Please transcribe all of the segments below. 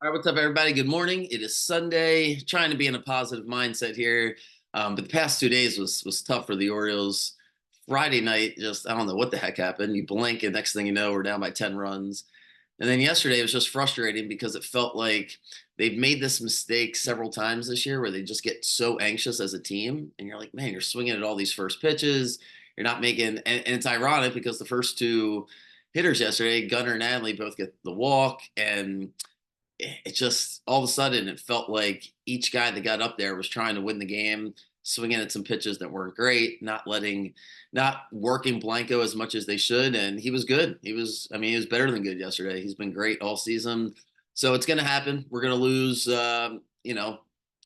All right, what's up, everybody? Good morning. It is Sunday. Trying to be in a positive mindset here, but the past 2 days was tough for the Orioles. Friday night, just I don't know what the heck happened. You blink, and next thing you know, we're down by 10 runs. And then yesterday it was just frustrating because it felt like they've made this mistake several times this year where they just get so anxious as a team, and you're like, man, you're swinging at all these first pitches. You're not making, and it's ironic because the first two hitters yesterday, Gunnar and Adley, both get the walk, and it just all of a sudden it felt like each guy that got up there was trying to win the game, swinging at some pitches that weren't great, not working Blanco as much as they should. And he was good. I mean, he was better than good yesterday. He's been great all season. So it's going to happen. We're going to lose,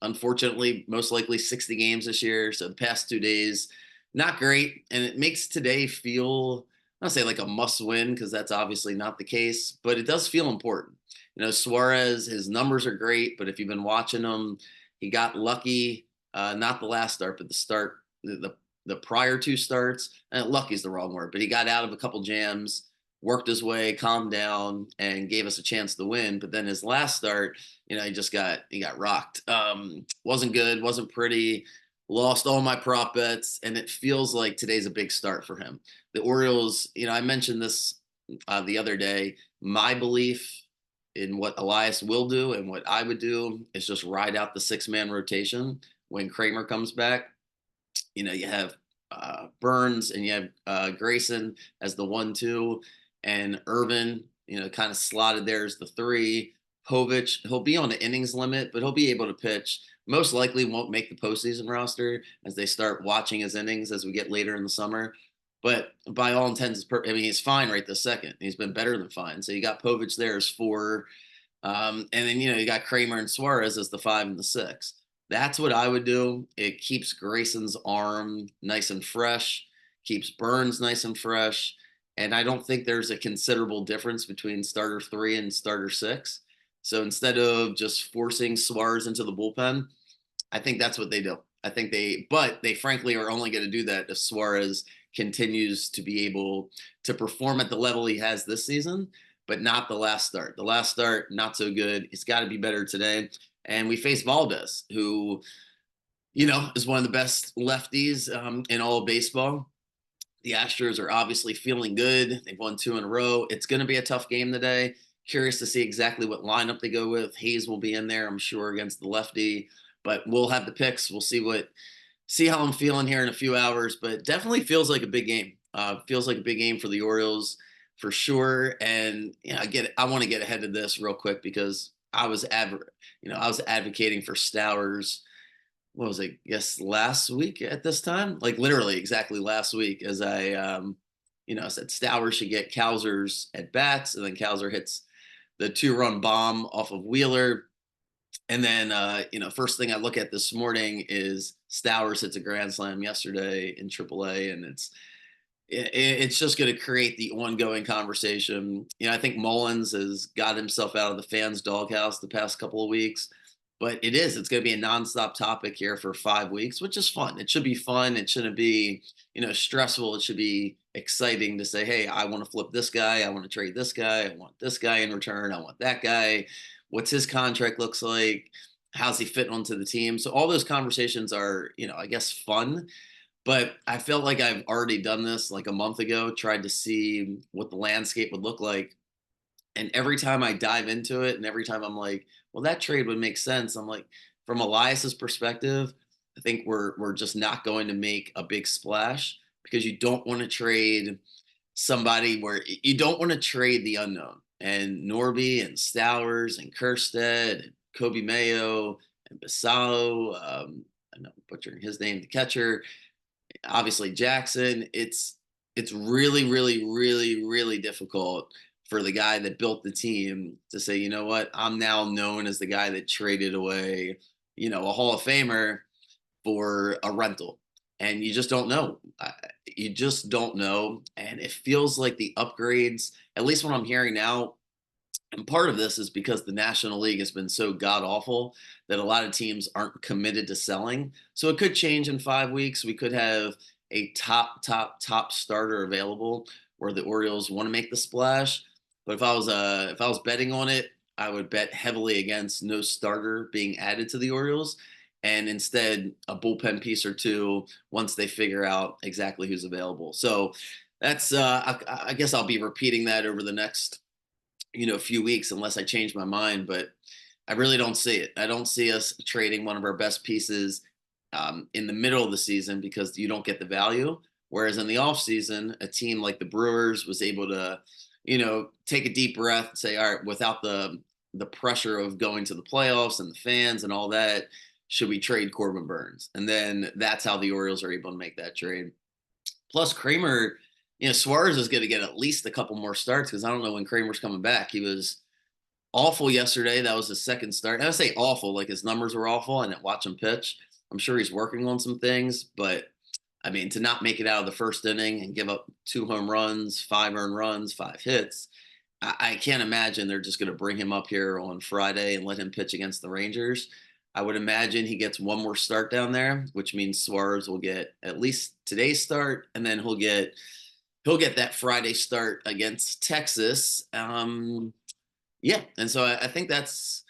unfortunately, most likely 60 games this year. So the past 2 days, not great. And it makes today feel, I don't say like a must win because that's obviously not the case, but it does feel important. Suarez, his numbers are great, but if you've been watching him, he got lucky. Not the last start, but the prior two starts. Lucky is the wrong word, but he got out of a couple jams, worked his way, calmed down, and gave us a chance to win. But then his last start, he got rocked. Wasn't good, wasn't pretty. Lost all my prop bets, and it feels like today's a big start for him. The Orioles, I mentioned this the other day. My belief in what Elias will do and what I would do is just ride out the 6-man rotation when Kramer comes back. You have Burns and you have Grayson as the 1-2, and Irvin, kind of slotted there as the 3. Povich, he'll be on the innings limit, but he'll be able to pitch. Most likely won't make the postseason roster as they start watching his innings as we get later in the summer. But by all intents, I mean, he's fine right this second. He's been better than fine. So you got Povich there as 4. And then, you got Kramer and Suarez as the 5 and the 6. That's what I would do. It keeps Grayson's arm nice and fresh, keeps Burns nice and fresh. And I don't think there's a considerable difference between starter 3 and starter 6. So instead of just forcing Suarez into the bullpen, I think that's what they do. But they frankly are only going to do that if Suarez continues to be able to perform at the level he has this season, but not the last start. The last start, not so good. It's got to be better today. And we face Valdez, who, is one of the best lefties in all of baseball. The Astros are obviously feeling good. They've won 2 in a row. It's going to be a tough game today. Curious to see exactly what lineup they go with. Hayes will be in there, I'm sure, against the lefty. But we'll have the picks. We'll see how I'm feeling here in a few hours. But definitely feels like a big game. Feels like a big game for the Orioles for sure. And I want to get ahead of this real quick because I was advocating for Stowers. What was it? Yes, last week at this time, like literally exactly last week, as I said Stowers should get Cowser's at bats, and then Cowser hits the 2-run bomb off of Wheeler. And then, first thing I look at this morning is Stowers hits a grand slam yesterday in AAA, and it's just going to create the ongoing conversation. I think Mullins has got himself out of the fans' doghouse the past couple of weeks, but it's going to be a nonstop topic here for 5 weeks, which is fun. It should be fun. It shouldn't be, stressful. It should be exciting to say, hey, I want to flip this guy. I want to trade this guy. I want this guy in return. I want that guy. What's his contract looks like? How's he fit onto the team? So all those conversations are, I guess, fun. But I felt like I've already done this like a month ago, tried to see what the landscape would look like. And every time I dive into it, and every time I'm like, well, that trade would make sense. I'm like, from Elias's perspective, I think we're just not going to make a big splash because you don't want to trade somebody where you don't want to trade the unknown. And Norby and Stowers and Kerstead and Kobe Mayo and Basalo, I know I'm butchering his name, the catcher, obviously Jackson. It's really, really, really, really difficult for the guy that built the team to say, you know what, I'm now known as the guy that traded away, a Hall of Famer for a rental. And you just don't know. You just don't know. And it feels like the upgrades, at least what I'm hearing now, and part of this is because the National League has been so god awful that a lot of teams aren't committed to selling. So it could change in 5 weeks. We could have a top starter available where the Orioles want to make the splash. But if I was betting on it, I would bet heavily against no starter being added to the Orioles, and instead a bullpen piece or two once they figure out exactly who's available. So that's I guess I'll be repeating that over the next few weeks unless I change my mind. But I really don't see it. I don't see us trading one of our best pieces in the middle of the season because you don't get the value. Whereas in the offseason, a team like the Brewers was able to, take a deep breath and say, all right, without the pressure of going to the playoffs and the fans and all that, should we trade Corbin Burns? And then that's how the Orioles are able to make that trade. Plus Kramer, Suarez is going to get at least a couple more starts because I don't know when Kramer's coming back. He was awful yesterday. That was his second start. And I say awful, like his numbers were awful. I didn't watch him pitch. I'm sure he's working on some things, but I mean, to not make it out of the first inning and give up 2 home runs, 5 earned runs, 5 hits, I can't imagine they're just going to bring him up here on Friday and let him pitch against the Rangers. I would imagine he gets one more start down there, which means Suarez will get at least today's start, and then he'll get that Friday start against Texas. Yeah, and so I think that's.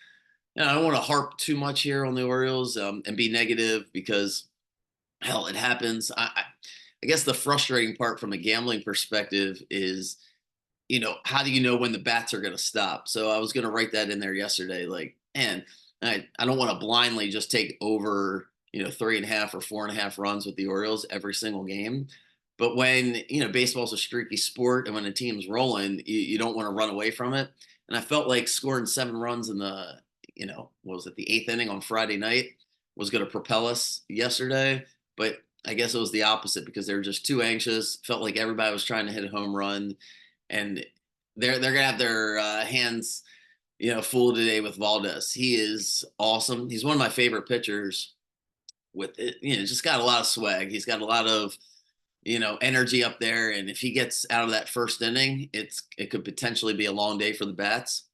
I don't want to harp too much here on the Orioles and be negative because hell, it happens. I guess the frustrating part from a gambling perspective is, how do you know when the bats are going to stop? So I was going to write that in there yesterday. Like, and I don't want to blindly just take over, 3.5 or 4.5 runs with the Orioles every single game. But when, baseball's a streaky sport and when a team's rolling, you don't want to run away from it. And I felt like scoring 7 runs in the, what was it, the 8th inning on Friday night was going to propel us yesterday. But I guess it was the opposite because they were just too anxious. Felt like everybody was trying to hit a home run, and they're gonna have their hands, full today with Valdez. He is awesome. He's one of my favorite pitchers. With it, just got a lot of swag. He's got a lot of energy up there, and if he gets out of that first inning, it could potentially be a long day for the bats.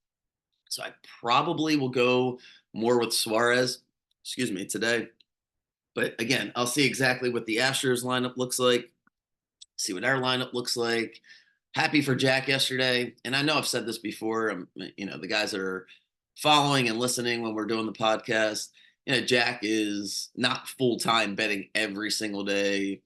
So I probably will go more with Suarez. Excuse me, today. But again, I'll see exactly what the Astros lineup looks like, see what our lineup looks like. Happy for Jack yesterday. And I know I've said this before. The guys that are following and listening when we're doing the podcast, Jack is not full time betting every single day,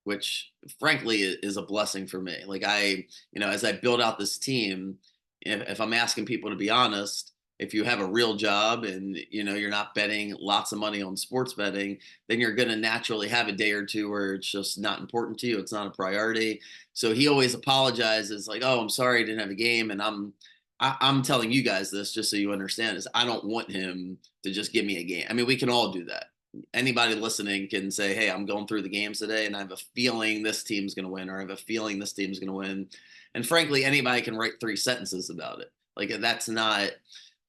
which frankly is a blessing for me. Like as I build out this team, if I'm asking people to be honest, if you have a real job and you're not betting lots of money on sports betting, then you're going to naturally have a day or two where it's just not important to you. It's not a priority. So he always apologizes like, "Oh, I'm sorry I didn't have a game." And I'm telling you guys this just so you understand is I don't want him to just give me a game. I mean, we can all do that. Anybody listening can say, "Hey, I'm going through the games today and I have a feeling this team's going to win, or I have a feeling this team's going to win." And frankly, anybody can write 3 sentences about it. Like that's not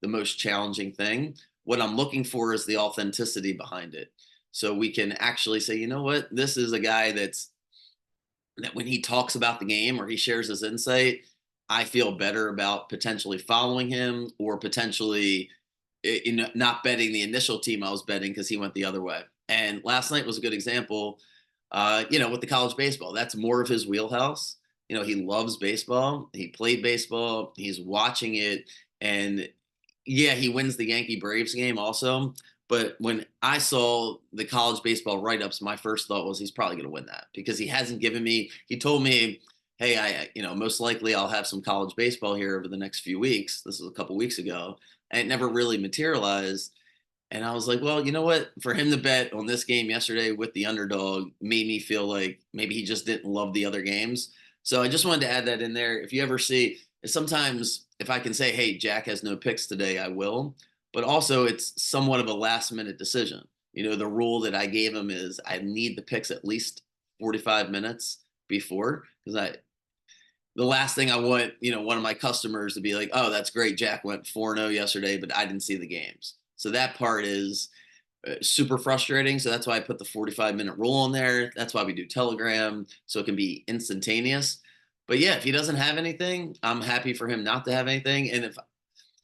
the most challenging thing. What I'm looking for is the authenticity behind it. So we can actually say, you know what, this is a guy that when he talks about the game or he shares his insight, I feel better about potentially following him or potentially not betting the initial team I was betting because he went the other way. And last night was a good example, with the college baseball. That's more of his wheelhouse. He loves baseball. He played baseball. He's watching it. And yeah, he wins the Yankee Braves game also. But when I saw the college baseball write ups, my first thought was he's probably going to win that because he hasn't given me, he told me, hey, most likely I'll have some college baseball here over the next few weeks. This was a couple weeks ago. And it never really materialized. And I was like, well, you know what? For him to bet on this game yesterday with the underdog made me feel like maybe he just didn't love the other games. So I just wanted to add that in there. If you ever see, sometimes if I can say, hey, Jack has no picks today, I will. But also, it's somewhat of a last minute decision. The rule that I gave him is I need the picks at least 45 minutes before because the last thing I want, one of my customers to be like, oh, that's great. Jack went 4-0 yesterday, but I didn't see the games. So that part is super frustrating. So that's why I put the 45-minute rule in there. That's why we do Telegram. So it can be instantaneous. But yeah, if he doesn't have anything, I'm happy for him not to have anything. And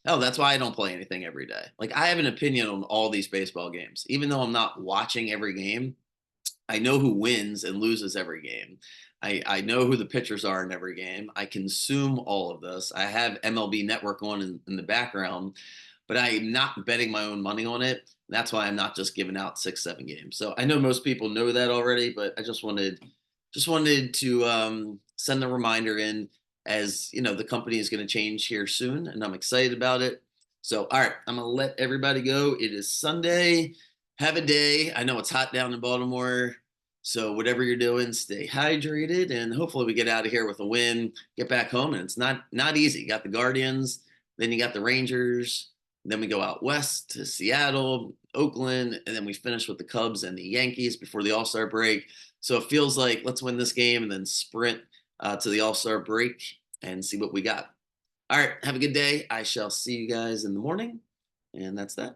that's why I don't play anything every day. Like I have an opinion on all these baseball games, even though I'm not watching every game. I know who wins and loses every game. I know who the pitchers are in every game. I consume all of this. I have MLB Network on in the background, but I'm not betting my own money on it. That's why I'm not just giving out 6, 7 games. So I know most people know that already, but I just wanted to send a reminder in, as you know, the company is going to change here soon, and I'm excited about it. So all right, I'm gonna let everybody go. It is Sunday. Have a day. I know it's hot down in Baltimore. So whatever you're doing, stay hydrated, and hopefully we get out of here with a win, get back home. And it's not easy. You got the Guardians, then you got the Rangers, then we go out west to Seattle, Oakland, and then we finish with the Cubs and the Yankees before the All-Star break. So it feels like let's win this game and then sprint to the All-Star break and see what we got. All right, have a good day. I shall see you guys in the morning, and that's that.